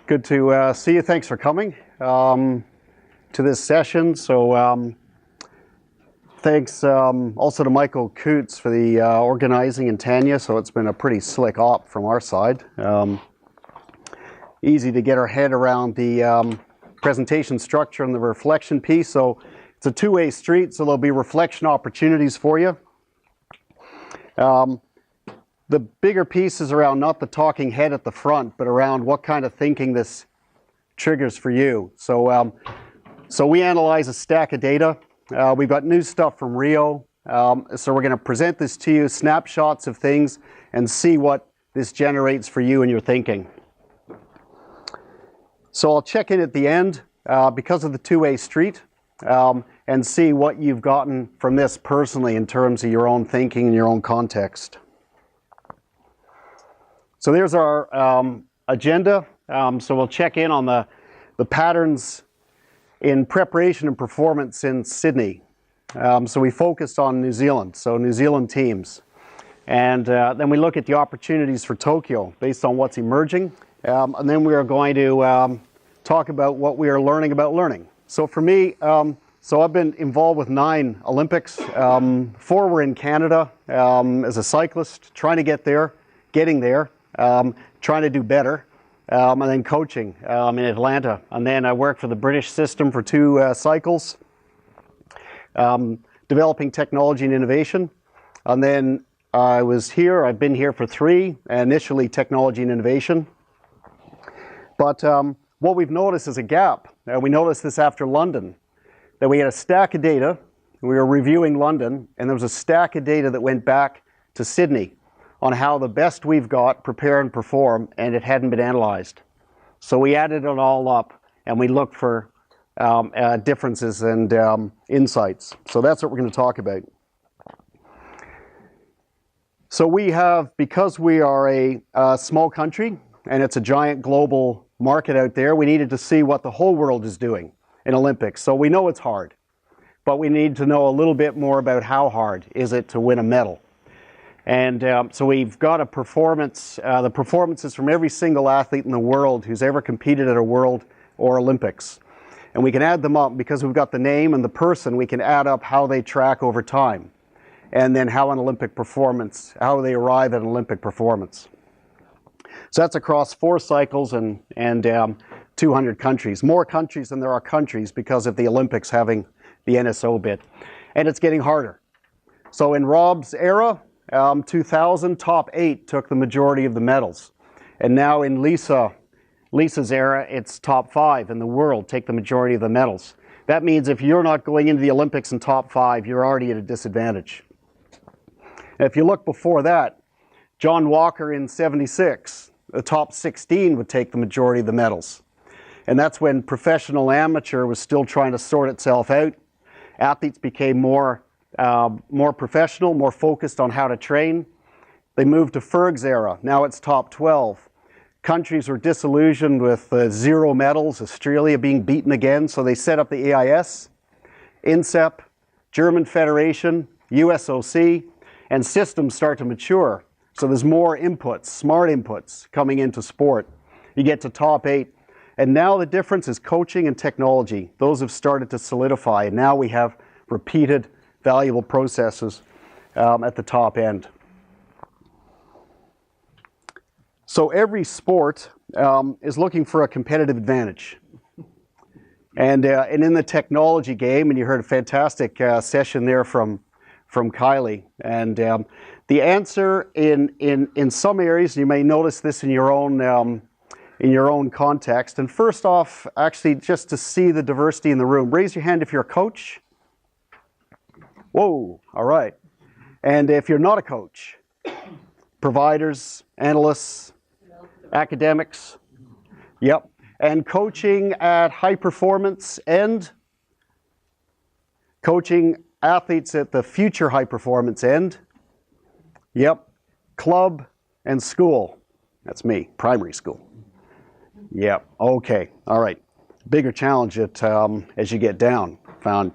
Good to see you. Thanks for coming to this session. So thanks also to Michael Coots for the organizing and Tanya. So it's been a pretty slick op from our side. Easy to get our head around the presentation structure and the reflection piece. So it's a two-way street, so there'll be reflection opportunities for you. The bigger piece is around not the talking head at the front, but around what kind of thinking this triggers for you. So we analyze a stack of data. We've got new stuff from Rio. So we're going to present this to you, snapshots of things, and see what this generates for you in your thinking. So I'll check in at the end because of the two-way street and see what you've gotten from this personally in terms of your own thinking and your own context. So there's our agenda. So we'll check in on the patterns in preparation and performance in Sydney. So we focused on New Zealand, so New Zealand teams. And then we look at the opportunities for Tokyo based on what's emerging. And then we are going to talk about what we are learning about learning. So for me, so I've been involved with 9 Olympics. 4 were in Canada as a cyclist, trying to get there, getting there, trying to do better, and then coaching in Atlanta. And then I worked for the British system for 2 cycles, developing technology and innovation. And then I was here, I've been here for 3, initially technology and innovation. But what we've noticed is a gap. We noticed this after London, that we had a stack of data. We were reviewing London, and there was a stack of data that went back to Sydney on how the best we've got prepare and perform, and it hadn't been analyzed. So we added it all up, and we looked for differences and insights. So that's what we're going to talk about. So we have, because we are a small country, and it's a giant global market out there, we needed to see what the whole world is doing in Olympics. So we know it's hard, but we need to know a little bit more about how hard is it to win a medal. And so we've got a performance, the performances from every single athlete in the world who's ever competed at a World or Olympics. And we can add them up because we've got the name and the person. We can add up how they track over time, and then how an Olympic performance, how they arrive at an Olympic performance. So that's across 4 cycles and 200 countries. More countries than there are countries because of the Olympics having the NSO bit. And it's getting harder. So in Rob's era, 2000, top 8 took the majority of the medals. And now in Lisa's era, it's top 5 in the world take the majority of the medals. That means if you're not going into the Olympics in top 5, you're already at a disadvantage. And if you look before that, John Walker in 76, the top 16 would take the majority of the medals. And that's when professional amateur was still trying to sort itself out. Athletes became more professional, more focused on how to train. They moved to Ferg's era. Now it's top 12. Countries were disillusioned with 0 medals, Australia being beaten again, so they set up the AIS, INSEP, German Federation, USOC, and systems start to mature. So there's more inputs, smart inputs coming into sport. You get to top 8. And now the difference is coaching and technology. Those have started to solidify. And now we have repeated, valuable processes at the top end. So every sport is looking for a competitive advantage. And in the technology game, and you heard a fantastic session there from Kylie. And the answer in some areas, you may notice this in your own context. And first off, actually, just to see the diversity in the room, raise your hand if you're a coach. Whoa, all right. And if you're not a coach, providers, analysts, academics, yep. And coaching at high performance end, coaching athletes at the future high performance end, yep. Club and school, that's me, primary school. Yep, okay, all right. Bigger challenge as you get down. Found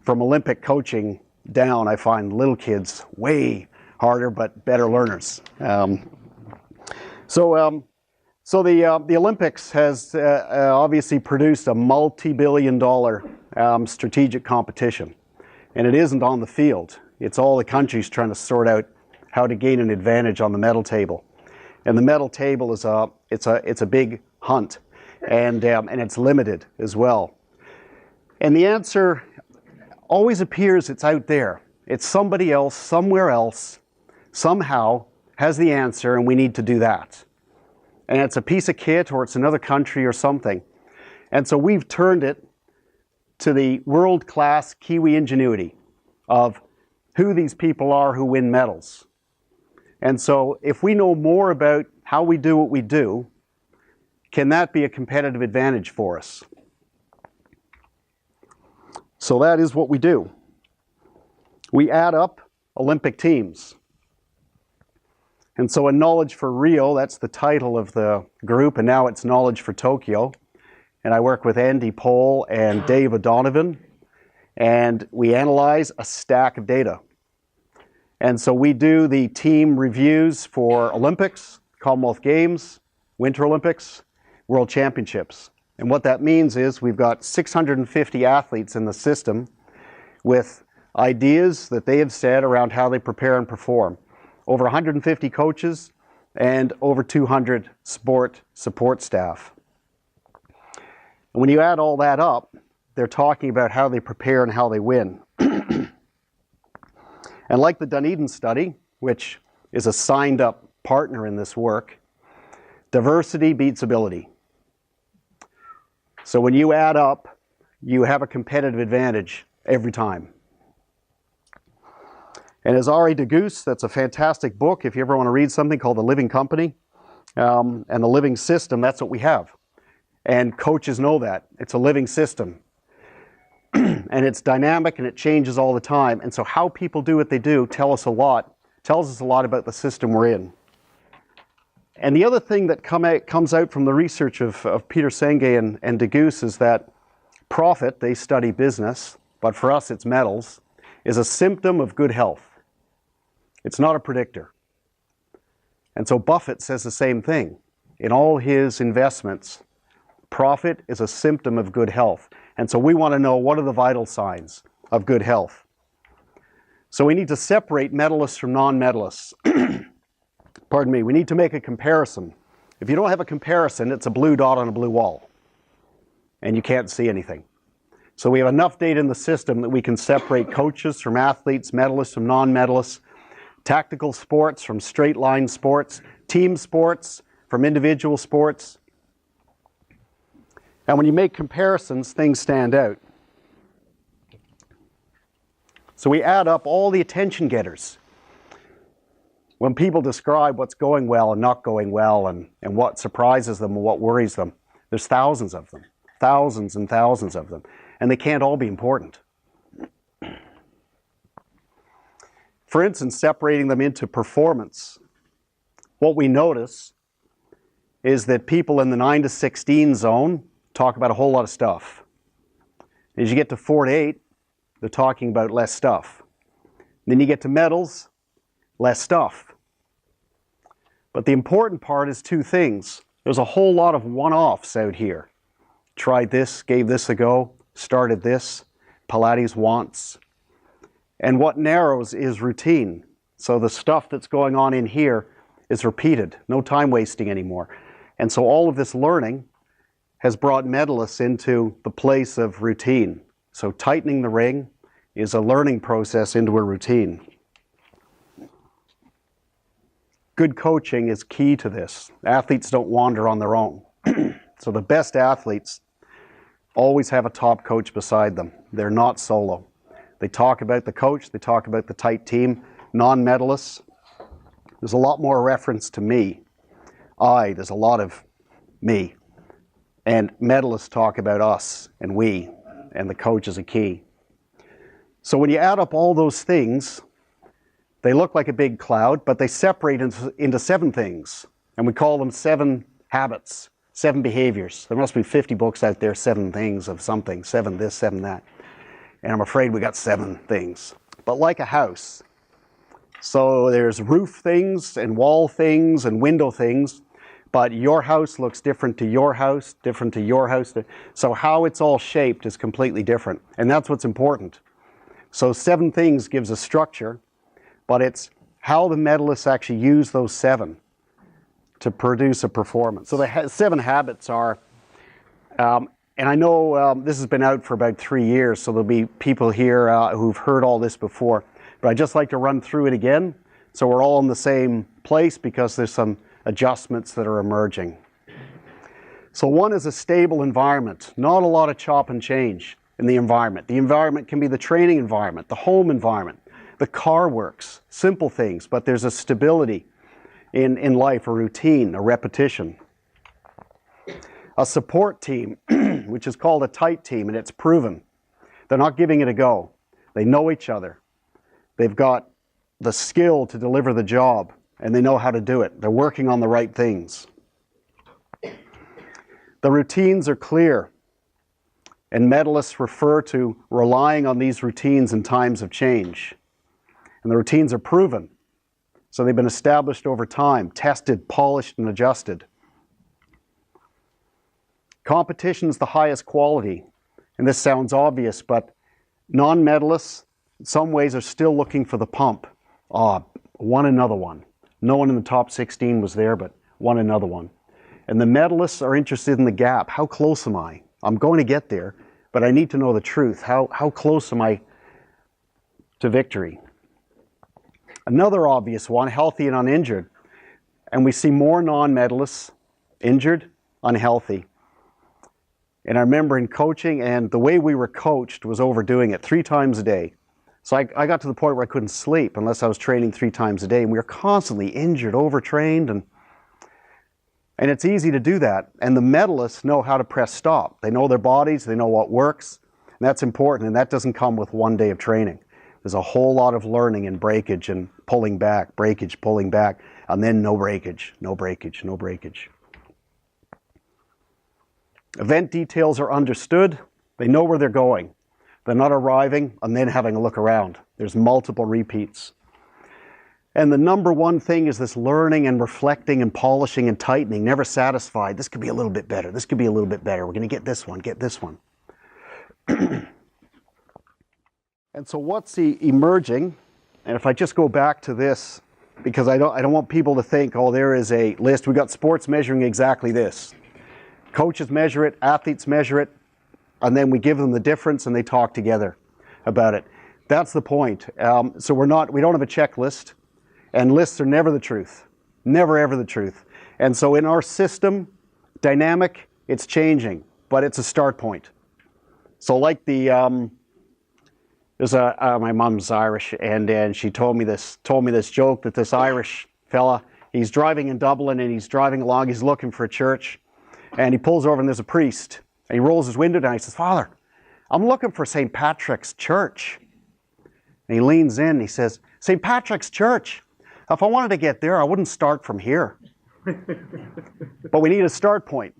from Olympic coaching down, I find little kids way harder but better learners. So the Olympics has obviously produced a multi-billion-dollar strategic competition, and it isn't on the field. It's all the countries trying to sort out how to gain an advantage on the medal table, and the medal table is a big hunt, and it's limited as well. And the answer always appears it's out there. It's somebody else, somewhere else, somehow has the answer, and we need to do that. And it's a piece of kit, or it's another country or something. And so we've turned it to the world-class Kiwi ingenuity of who these people are who win medals. And so if we know more about how we do what we do, can that be a competitive advantage for us? So that is what we do. We add up Olympic teams. And so in Knowledge for Rio, that's the title of the group, and now it's Knowledge for Tokyo. And I work with Andy Pohl and Dave O'Donovan, and we analyze a stack of data. And so we do the team reviews for Olympics, Commonwealth Games, Winter Olympics, World Championships. And what that means is we've got 650 athletes in the system with ideas that they have said around how they prepare and perform. Over 150 coaches and over 200 sport support staff. And when you add all that up, they're talking about how they prepare and how they win. And like the Dunedin study, which is a signed up partner in this work, diversity beats ability. So when you add up, you have a competitive advantage every time. And as Arie de Geus, that's a fantastic book if you ever want to read something called The Living Company and The Living System, that's what we have. And coaches know that. It's a living system. And it's dynamic and it changes all the time. And so how people do what they do tells us a lot about the system we're in. And the other thing that comes out from the research of Peter Senge and de Geus is that profit, they study business, but for us it's medals, is a symptom of good health. It's not a predictor. And so Buffett says the same thing. In all his investments, profit is a symptom of good health. And so we want to know, what are the vital signs of good health? So we need to separate medalists from non-medalists. Pardon me, we need to make a comparison. If you don't have a comparison, it's a blue dot on a blue wall. And you can't see anything. So we have enough data in the system that we can separate coaches from athletes, medalists from non-medalists, tactical sports from straight line sports, team sports from individual sports. And when you make comparisons, things stand out. So we add up all the attention getters. When people describe what's going well and not going well and what surprises them and what worries them, there's thousands of them, thousands and thousands of them, and they can't all be important. For instance, separating them into performance, what we notice is that people in the 9 to 16 zone talk about a whole lot of stuff. As you get to 4 to 8, they're talking about less stuff. Then you get to medals, less stuff. But the important part is two things. There's a whole lot of one-offs out here. Tried this, gave this a go, started this, Pilates wants. And what narrows is routine. So the stuff that's going on in here is repeated, no time wasting anymore. And so all of this learning has brought medalists into the place of routine. So tightening the ring is a learning process into a routine. Good coaching is key to this. Athletes don't wander on their own. So the best athletes always have a top coach beside them. They're not solo. They talk about the coach, they talk about the tight team. Non-medalists, there's a lot more reference to me. There's a lot of me. And medalists talk about us and we, and the coach is a key. So when you add up all those things, they look like a big cloud, but they separate into 7 things. And we call them 7 habits, 7 behaviors. There must be 50 books out there, 7 things of something, 7 this, 7 that. And I'm afraid we got 7 things. But like a house. So there's roof things and wall things and window things. but your house looks different to your house, different to your house. So how it's all shaped is completely different, and that's what's important. So 7 things gives a structure, but it's how the medalists actually use those 7 to produce a performance. So the 7 habits are, and I know this has been out for about 3 years, so there'll be people here who've heard all this before, but I'd just like to run through it again so we're all in the same place, because there's some adjustments that are emerging. So 1 is a stable environment, not a lot of chop and change in the environment. The environment can be the training environment, the home environment, the car works, simple things, but there's a stability in life, a routine, a repetition. A support team, which is called a tight team, and it's proven. They're not giving it a go. They know each other. They've got the skill to deliver the job, and they know how to do it. They're working on the right things. The routines are clear, and medalists refer to relying on these routines in times of change. And the routines are proven, so they've been established over time, tested, polished, and adjusted. Competition is the highest quality, and this sounds obvious, but non-medalists in some ways are still looking for the pump. Won another one. No one in the top 16 was there, but won another one. And the medalists are interested in the gap. How close am I? I'm going to get there, but I need to know the truth. How close am I to victory? Another obvious one, healthy and uninjured. And we see more non-medalists injured, unhealthy. And I remember in coaching, and the way we were coached was overdoing it 3 times a day. So I got to the point where I couldn't sleep unless I was training 3 times a day. And we were constantly injured, overtrained, and it's easy to do that. And the medalists know how to press stop. They know their bodies, they know what works, and that's important. And that doesn't come with 1 day of training. There's a whole lot of learning and breakage and pulling back, breakage, pulling back, and then no breakage, no breakage, no breakage. Event details are understood. They know where they're going. They're not arriving and then having a look around. There's multiple repeats. And the number 1 thing is this learning and reflecting and polishing and tightening, never satisfied. This could be a little bit better. This could be a little bit better. We're going to get this one, get this one. And so what's emerging, and if I just go back to this, because I don't want people to think, oh, there is a list. We've got sports measuring exactly this. Coaches measure it, athletes measure it, and then we give them the difference and they talk together about it. That's the point. So we don't have a checklist, and lists are never the truth. Never ever the truth. And so in our system, dynamic, it's changing, but it's a start point. So like my mom's Irish, and she told me this joke that this Irish fella, he's driving in Dublin and he's driving along, he's looking for a church. And he pulls over and there's a priest. And he rolls his window down. He says, "Father, I'm looking for St. Patrick's Church." And he leans in and he says, "St. Patrick's Church. If I wanted to get there, I wouldn't start from here." But we need a start point.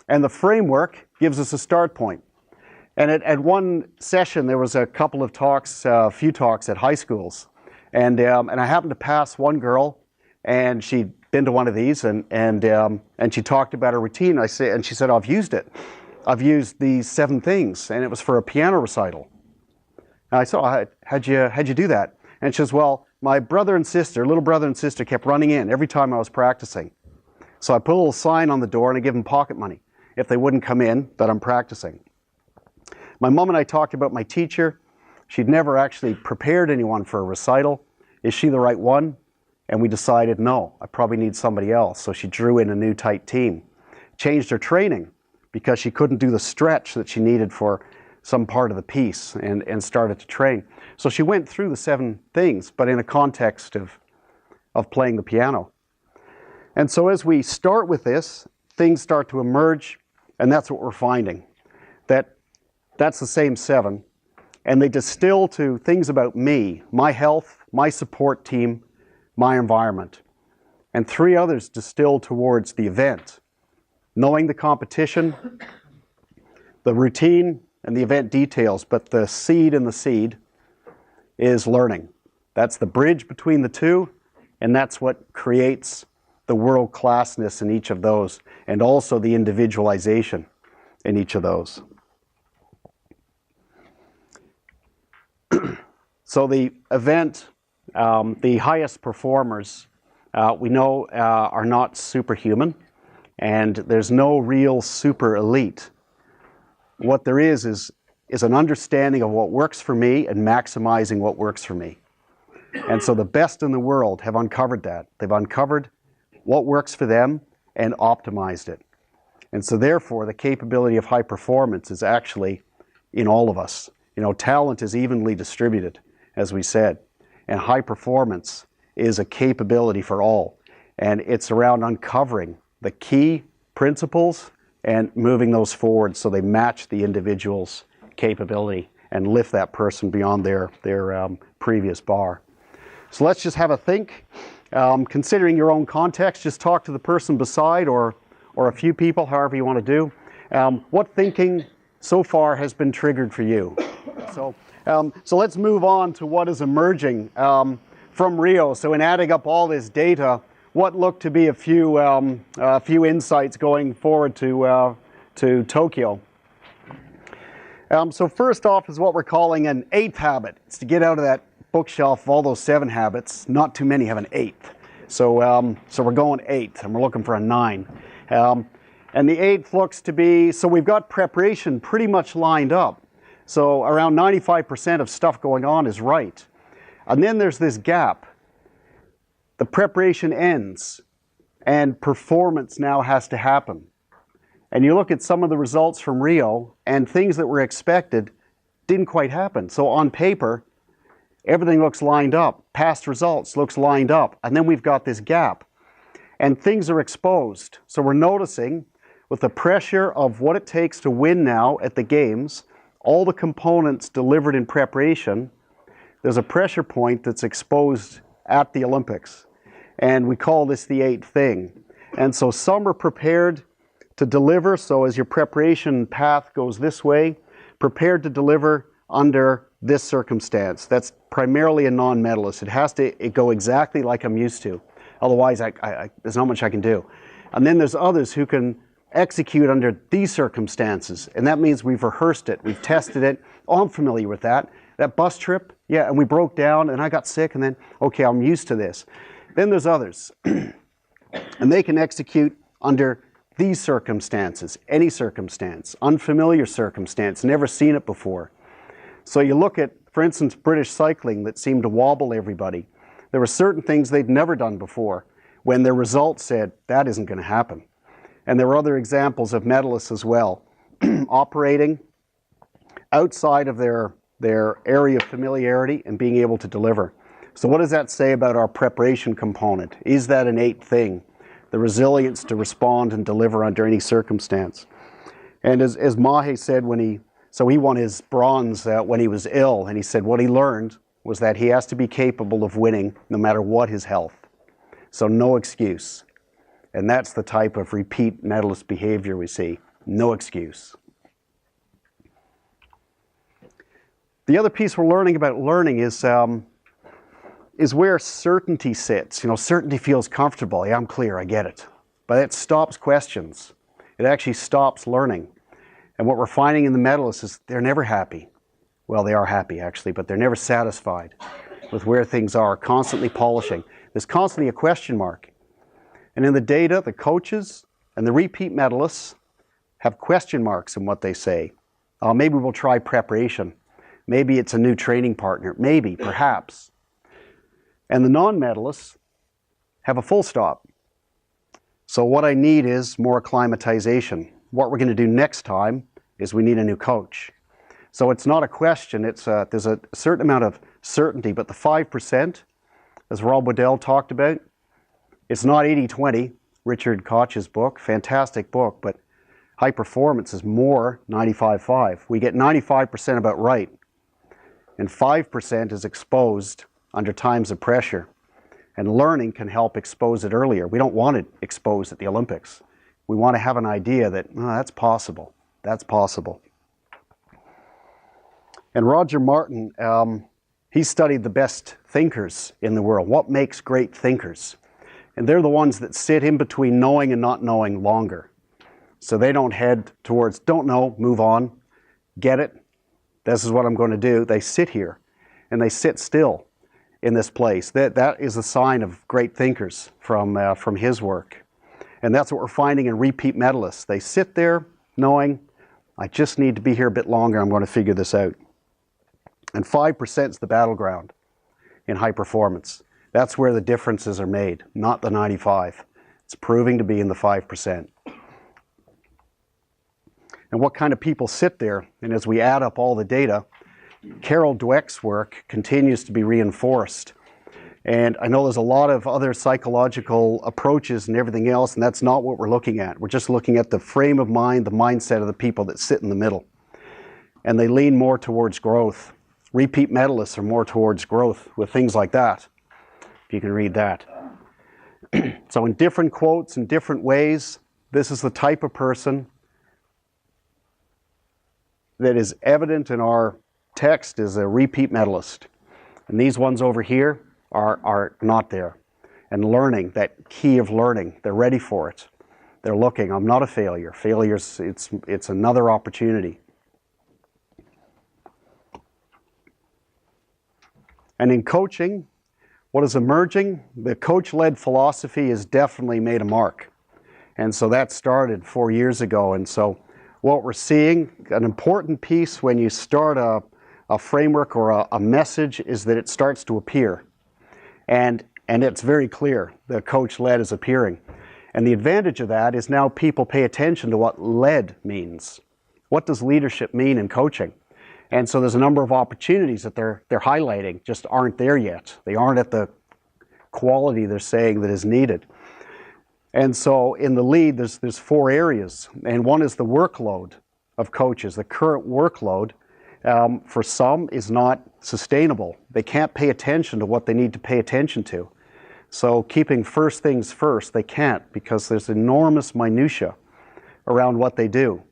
And the framework gives us a start point. And at one session, there was a couple of talks, a few talks at high schools. And I happened to pass one girl, and she'd been to one of these, and she talked about her routine. And she said, "I've used it. I've used these 7 things," and it was for a piano recital. And I said, "Oh, how'd you do that?" And she says, "Well, my little brother and sister kept running in every time I was practicing. So I put a little sign on the door and I give them pocket money if they wouldn't come in that I'm practicing." My mom and I talked about my teacher. She'd never actually prepared anyone for a recital. Is she the right one? And we decided, no, I probably need somebody else. So she drew in a new tight team. Changed her training because she couldn't do the stretch that she needed for some part of the piece, and started to train. So she went through the 7 things, but in a context of playing the piano. And so as we start with this, things start to emerge, and that's what we're finding. That's the same 7, and they distill to things about me, my health, my support team, my environment. And 3 others distill towards the event, knowing the competition, the routine, and the event details. But the seed in the seed is learning. That's the bridge between the 2, and that's what creates the world-classness in each of those, and also the individualization in each of those. So the event, the highest performers, we know are not superhuman, and there's no real super elite. What there is an understanding of what works for me and maximizing what works for me. And so the best in the world have uncovered that. They've uncovered what works for them and optimized it. And so therefore, the capability of high performance is actually in all of us. You know, talent is evenly distributed, as we said, and high performance is a capability for all. And it's around uncovering the key principles and moving those forward so they match the individual's capability and lift that person beyond their previous bar. So let's just have a think. Considering your own context, just talk to the person beside or a few people, however you want to do. What thinking so far has been triggered for you? So let's move on to what is emerging from Rio. So in adding up all this data, what looked to be a few insights going forward to Tokyo. So first off is what we're calling an 8th habit. It's to get out of that bookshelf of all those 7 habits. Not too many have an 8th. So we're going 8th, and we're looking for a 9. And the 8th looks to be, so we've got preparation pretty much lined up. So around 95% of stuff going on is right. And then there's this gap. The preparation ends, and performance now has to happen. And you look at some of the results from Rio, and things that were expected didn't quite happen. So on paper, everything looks lined up. Past results looks lined up. And then we've got this gap. And things are exposed. So we're noticing, with the pressure of what it takes to win now at the games, all the components delivered in preparation, there's a pressure point that's exposed at the Olympics. And we call this the 8th thing. And so some are prepared to deliver. So as your preparation path goes this way, prepared to deliver under this circumstance. That's primarily a non-medalist. It has to go exactly like I'm used to. Otherwise, there's not much I can do. And then there's others who can execute under these circumstances. And that means we've rehearsed it. We've tested it. Oh, I'm familiar with that. That bus trip, yeah, and we broke down and I got sick and then, okay, I'm used to this. Then there's others. And they can execute under these circumstances, any circumstance, unfamiliar circumstance, never seen it before. So you look at, for instance, British cycling that seemed to wobble everybody. There were certain things they'd never done before when their results said, that isn't going to happen. And there were other examples of medalists as well, operating outside of their area of familiarity and being able to deliver. So what does that say about our preparation component? Is that an 8th thing? The resilience to respond and deliver under any circumstance. And as Mahe said so he won his bronze when he was ill, and he said what he learned was that he has to be capable of winning no matter what his health. So no excuse. And that's the type of repeat medalist behavior we see. No excuse. The other piece we're learning about learning is where certainty sits. You know, certainty feels comfortable. Yeah, I'm clear, I get it. But it stops questions. It actually stops learning. And what we're finding in the medalists is they're never happy. Well, they are happy actually, but they're never satisfied with where things are, constantly polishing. There's constantly a question mark. And in the data, the coaches and the repeat medalists have question marks in what they say. Maybe we'll try preparation. Maybe it's a new training partner. Maybe, perhaps. And the non-medalists have a full stop. So what I need is more acclimatization. What we're going to do next time is we need a new coach. So it's not a question, there's a certain amount of certainty, but the 5%, as Rob Waddell talked about, it's not 80-20, Richard Koch's book, fantastic book, but high performance is more 95-5. We get 95% about right, and 5% is exposed under times of pressure. And learning can help expose it earlier. We don't want it exposed at the Olympics. We want to have an idea that, oh, that's possible. That's possible. And Roger Martin, he studied the best thinkers in the world. What makes great thinkers? And they're the ones that sit in between knowing and not knowing longer. So they don't head towards, don't know, move on, get it, this is what I'm going to do. They sit here and they sit still in this place. That is a sign of great thinkers from his work. And that's what we're finding in repeat medalists. They sit there knowing, I just need to be here a bit longer, I'm going to figure this out. And 5% is the battleground in high performance. That's where the differences are made, not the 95. It's proving to be in the 5%. And what kind of people sit there? And as we add up all the data, Carol Dweck's work continues to be reinforced. And I know there's a lot of other psychological approaches and everything else, and that's not what we're looking at. We're just looking at the frame of mind, the mindset of the people that sit in the middle. And they lean more towards growth. Repeat medalists are more towards growth with things like that, if you can read that. So in different quotes, in different ways, this is the type of person that is evident in our text as a repeat medalist. And these ones over here are not there. And learning, that key of learning, they're ready for it. They're looking, I'm not a failure. Failure's, it's another opportunity. And in coaching, what is emerging? The coach-led philosophy has definitely made a mark. And so that started 4 years ago. And so what we're seeing, an important piece when you start a framework or a message is that it starts to appear. And it's very clear the coach-led is appearing. And the advantage of that is now people pay attention to what led means. What does leadership mean in coaching? And so there's a number of opportunities that they're highlighting, just aren't there yet. They aren't at the quality they're saying that is needed. And so in the lead, there's 4 areas. And one is the workload of coaches. The current workload for some is not sustainable. They can't pay attention to what they need to pay attention to. So keeping first things first, they can't, because there's enormous minutia around what they do.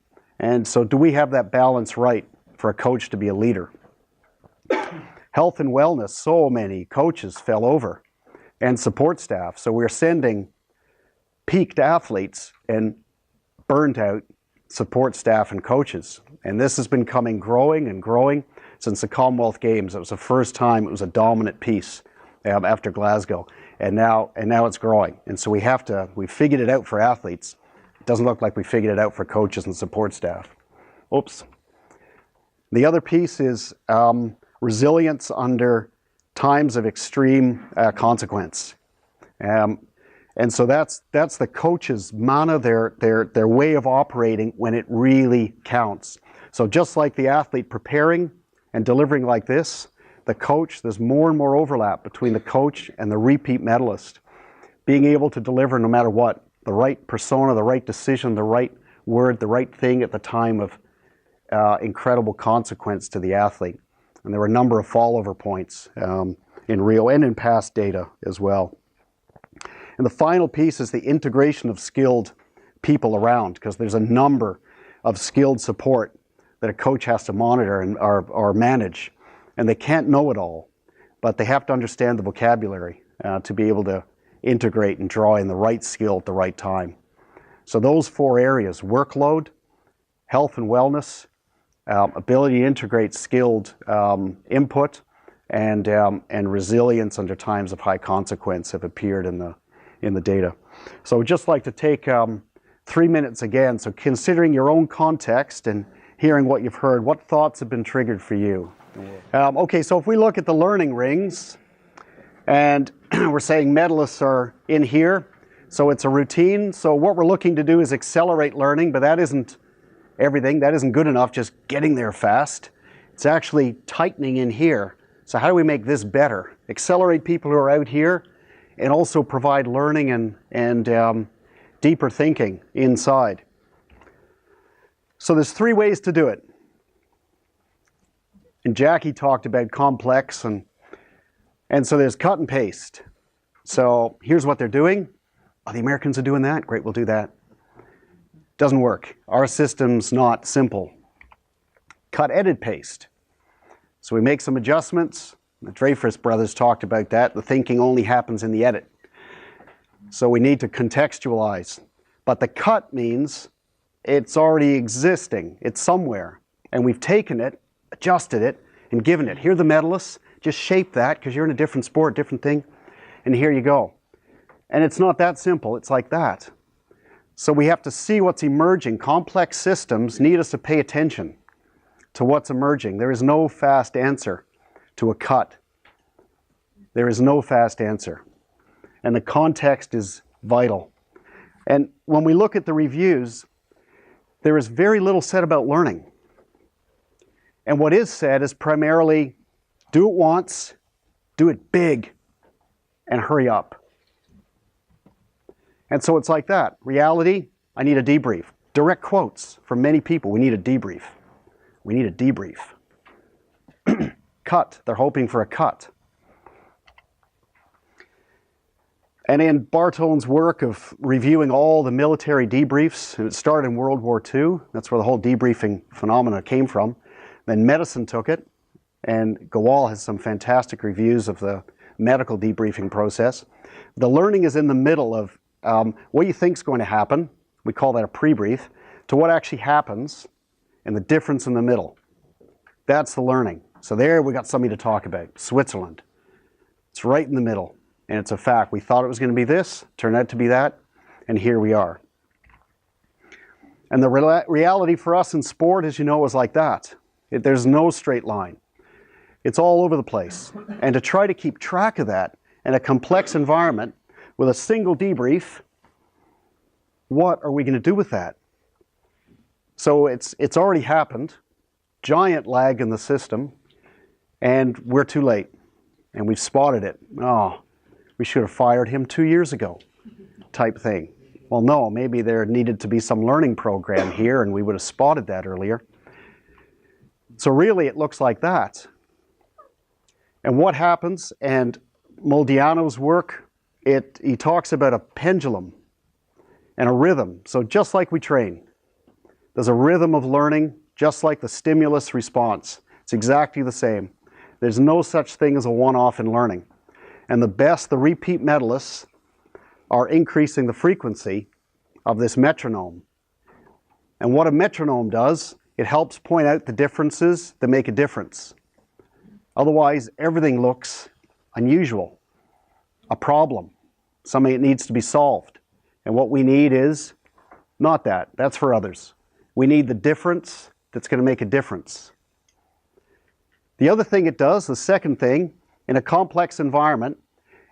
And so do we have that balance right for a coach to be a leader? Health and wellness, so many coaches fell over, and support staff. So we're sending peaked athletes and burned out support staff and coaches. And this has been growing and growing since the Commonwealth Games. It was the first time it was a dominant piece after Glasgow. And now it's growing. And so we figured it out for athletes. It doesn't look like we figured it out for coaches and support staff. Oops. The other piece is resilience under times of extreme consequence. And so that's the coach's mana, their way of operating when it really counts. So just like the athlete preparing and delivering like this, the coach, there's more and more overlap between the coach and the repeat medalist. Being able to deliver no matter what, the right persona, the right decision, the right word, the right thing at the time of incredible consequence to the athlete. And there were a number of fallover points in Rio and in past data as well. And the final piece is the integration of skilled people around, because there's a number of skilled support that a coach has to monitor and or manage. And they can't know it all, but they have to understand the vocabulary to be able to integrate and draw in the right skill at the right time. So those 4 areas: workload, health and wellness, ability to integrate skilled input, and resilience under times of high consequence have appeared in the data. So I'd just like to take 3 minutes again. So considering your own context and hearing what you've heard, what thoughts have been triggered for you? Okay, so if we look at the learning rings, and we're saying medalists are in here, so it's a routine. So what we're looking to do is accelerate learning, but that isn't everything. That isn't good enough, just getting there fast. It's actually tightening in here. So how do we make this better? Accelerate people who are out here, and also provide learning and deeper thinking inside. So there's 3 ways to do it. And Jackie talked about complex, and so there's cut and paste. So here's what they're doing. Oh, the Americans are doing that? Great, we'll do that. Doesn't work. Our system's not simple. Cut, edit, paste. So we make some adjustments. The Dreyfus brothers talked about that. The thinking only happens in the edit. So we need to contextualize. But the cut means it's already existing. It's somewhere. And we've taken it, adjusted it, and given it. Here are the medalists. Just shape that because you're in a different sport, different thing. And here you go. And it's not that simple. It's like that. So we have to see what's emerging. Complex systems need us to pay attention to what's emerging. There is no fast answer to a cut. There is no fast answer. And the context is vital. And when we look at the reviews, there is very little said about learning. And what is said is primarily, do it once, do it big, and hurry up. And so it's like that. Reality, I need a debrief. Direct quotes from many people, we need a debrief. We need a debrief. Cut, they're hoping for a cut. And in Bartone's work of reviewing all the military debriefs, and it started in World War II, that's where the whole debriefing phenomena came from. Then medicine took it, and Gawal has some fantastic reviews of the medical debriefing process. The learning is in the middle of what you think is going to happen, we call that a pre-brief, to what actually happens, and the difference in the middle. That's the learning. So there we got something to talk about. Switzerland. It's right in the middle, and it's a fact. We thought it was going to be this, turned out to be that, and here we are. And the reality for us in sport, as you know, is like that. There's no straight line. It's all over the place. And to try to keep track of that in a complex environment with a single debrief, what are we going to do with that? So it's already happened, giant lag in the system, and we're too late. And we've spotted it. Oh, we should have fired him 2 years ago, type thing. Well, no, maybe there needed to be some learning program here, and we would have spotted that earlier. So really, it looks like that. And what happens, and Moldiano's work, he talks about a pendulum and a rhythm. So just like we train, there's a rhythm of learning, just like the stimulus response. It's exactly the same. There's no such thing as a one-off in learning. And the repeat medalists, are increasing the frequency of this metronome. And what a metronome does, it helps point out the differences that make a difference. Otherwise, everything looks unusual, a problem, something that needs to be solved. And what we need is not that. That's for others. We need the difference that's going to make a difference. The other thing it does, the second thing, in a complex environment,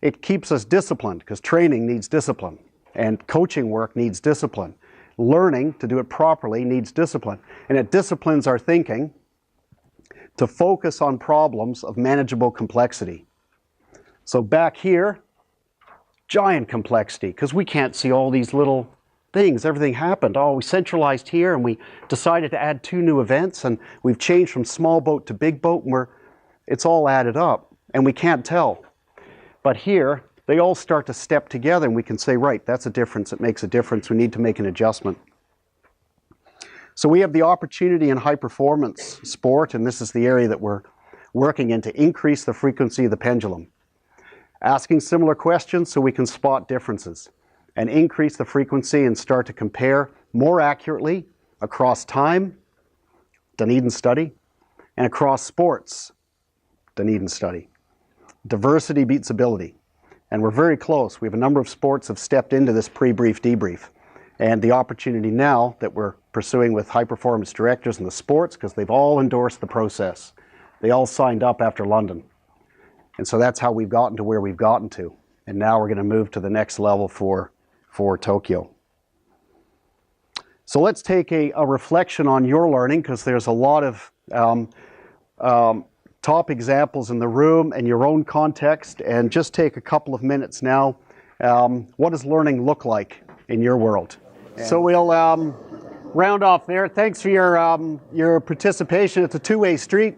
it keeps us disciplined, because training needs discipline, and coaching work needs discipline. Learning to do it properly needs discipline. And it disciplines our thinking to focus on problems of manageable complexity. So back here, giant complexity, because we can't see all these little things. Everything happened. Oh, we centralized here, and we decided to add 2 new events, and we've changed from small boat to big boat, and it's all added up, and we can't tell. But here, they all start to step together, and we can say, right, that's a difference. It makes a difference. We need to make an adjustment. So we have the opportunity in high-performance sport, and this is the area that we're working in, to increase the frequency of the pendulum. Asking similar questions so we can spot differences, and increase the frequency and start to compare more accurately across time, Dunedin study, and across sports, Dunedin study. Diversity beats ability. And we're very close. We have a number of sports have stepped into this pre-brief debrief. And the opportunity now that we're pursuing with high-performance directors in the sports, because they've all endorsed the process. They all signed up after London. And so that's how we've gotten to where we've gotten to. And now we're going to move to the next level for Tokyo. So let's take a reflection on your learning, because there's a lot of top examples in the room and your own context, and just take a couple of minutes now. What does learning look like in your world? So we'll round off there. Thanks for your participation. It's a two-way street.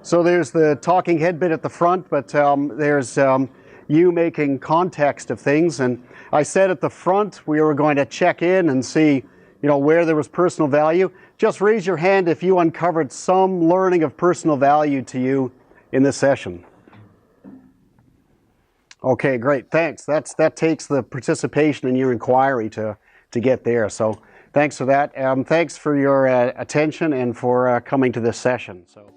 So there's the talking head bit at the front, but there's you making context of things. And I said at the front we were going to check in and see, where there was personal value. Just raise your hand if you uncovered some learning of personal value to you in this session. Okay, great. Thanks. That takes the participation in your inquiry to get there. So thanks for that. Thanks for your attention and for coming to this session. So.